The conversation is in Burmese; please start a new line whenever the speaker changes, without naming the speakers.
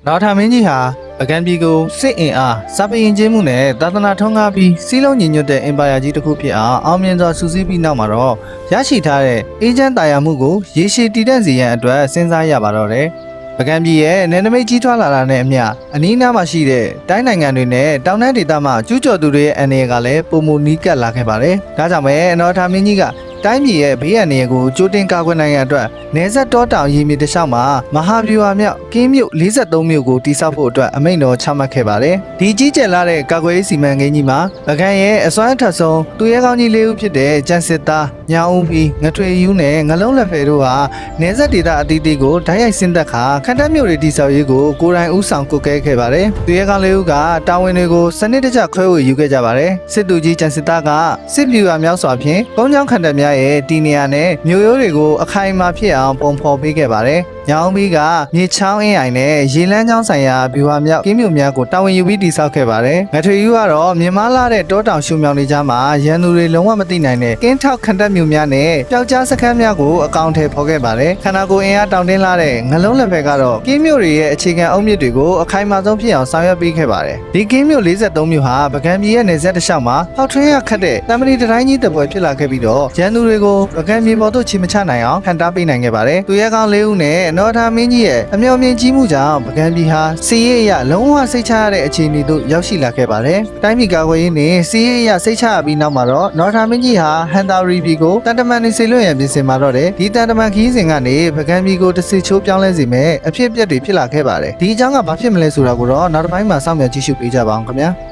နောက်ထမင်းကြီးဟာပကံပြည်ကိုစစ်အင်အားစာပရင်ချင်းမှုနဲ့သာသနာထွန်းကားပြီးစီးလုံးညီညွတ်တဲ့အင်ပါယာကြီးတစ်ခုဖြစ်အောင်မြင်စွာစူးစီးပြီးနောက်မှာတော့ရရှိထားတဲ့အေဂျင့်တာယာမှုကိုရေရှည်တည်တံ့စေရန်အတွက်စဉ်းစားရပါတော့တယ်။ပကံပြည်ရဲ့နယ်နိမိတ်ကြီးထွားလာတာနဲ့အမျှအနီးနားမှာရှိတဲ့တိုင်းနိုင်ငံတွေနဲ့တောင်တန်းဒေသမှာကျူးကျော်သူတွေရဲ့အနေကလည်းပုံမနီးကပ်လာခဲ့ပါတယ်။ဒါကြောင့်ပဲနော်ထမင်းကြီးကတိုင်းပြည်ရဲ့ဘေးရန်တွေကိုကြိုတင်ကာကွယ်နိုင်ရန်အတွက်နေဆက်တောတောင်ရည်မြေတလျှောက်မှာမဟာဗျူဟာမြောက်ကင်းမြို့43မြို့ကိုတိစောက်ဖို့အတွက်အမိန့်တော်ချမှတ်ခဲ့ပါတယ်။ဒီကြီးကျယ်လာတဲ့ကာကွယ်ရေးစီမံကိန်းကြီးမှာပကံရဲ့အစွမ်းထက်ဆုံးသူရဲကောင်းကြီး၄ဦးဖြစ်တဲ့ကျန်စစ်သားညောင်ဦးပြီးငထွေယူနဲ့ငလုံးလက်ဖယ်တို့ဟာနေဆက်ဒေသအသီးသီးကိုဓာတ်ရိုက်ဆင်းသက်ခါခန္ဓာမြို့တွေတိစောက်ရေးကိုကိုယ်တိုင်ဦးဆောင်ကုတ်ကဲခဲ့ပါတယ်။သူရဲကောင်း၄ဦးကတာဝန်တွေကိုစနစ်တကျခွဲဝေယူခဲ့ကြပါတယ်။စစ်သူကြီးကျန်စစ်သားကစစ်ဗျူဟာမြောက်စွာဖြင့်ကုန်းချောင်းခန္ဓာများရဲ့တီနေရာနဲ့မြို့ရိုးတွေကိုအခိုင်အမာဖြစ်အောင်ပုံဖော်ပေးခဲ့ပါတယ်။ညောင်ဘီကမြေချောင်းအင်းအိုင်နဲ့ရေလန်းချောင်းဆိုင်ရာဗျူဟာမြောက်ကင်းမြို့များကိုတာဝန်ယူပြီးတည်ဆောက်ခဲ့ပါတယ်။ငထွေယူကတော့မြင်မာလာတဲ့တောတောင်ရှုမြောင်တွေကြားမှာရန်သူတွေလုံးဝမသိနိုင်တဲ့ကင်းထောက်ခန္ဓာမြို့များနဲ့ပျောက်ကြားစခန်းများကိုအကောင့်ထဲဖော်ခဲ့ပါတယ်။ခန္ဓာကိုယ်အင်အားတောင်တင်းလာတဲ့ငလုံးလက်ဖက်ကတော့ကင်းမြို့တွေရဲ့အခြေခံအုတ်မြစ်တွေကိုအခိုင်အမာဆုံးဖြစ်အောင်ဆောင်ရွက်ပေးခဲ့ပါတယ်။ဒီကင်းမြို့43မြို့ဟာပကံပြည်ရဲ့နယ်စပ်တစ်လျှောက်မှာဟောက်ထွင်းရခတ်တဲ့တမဏိတိုင်းကြီးတပွဲဖြစ်လာခဲ့ပြီးတော့ရန်သူတွေကိုပကံပြည်ပေါ်သို့ချေမချနိုင်အောင်ဟန်တားပေးနိုင်ခဲ့ပါတယ်။သူရဲကောင်း၄ဦးနဲ့နော်ထာမင်းကြီးရဲ့အမျှော်မြင်ကြီးမှုကြောင့်ပကံပြည်ဟာစီးရဲအရလုံးဝစိတ်ချရတဲ့အခြေအနေသို့ရောက်ရှိလာခဲ့ပါတယ်။တိုင်းပြည်ကာကွယ်ရေးနဲ့စီးရဲအရစိတ်ချရပြီးနောက်မှာတော့နော်ထာမင်းကြီးဟာဟန်တာရီပြည်ကိုတန်တမန်နေစေလွှတ်ရန်ပြင်ဆင်มาတော့တယ်။ဒီတန်တမန်ခီးစဉ်ကနေပကံပြည်ကိုတစ်စီချိုးပြောင်းလဲစေမယ်အဖြစ်အပျက်တွေဖြစ်လာခဲ့ပါတယ်။ဒီအကြောင်းကဘာဖြစ်မလဲဆိုတာကိုတော့နောက်တစ်ပိုင်းမှာစောင့်မျှော်ကြည့်ရှုပေးကြပါအောင်ခင်ဗျာ။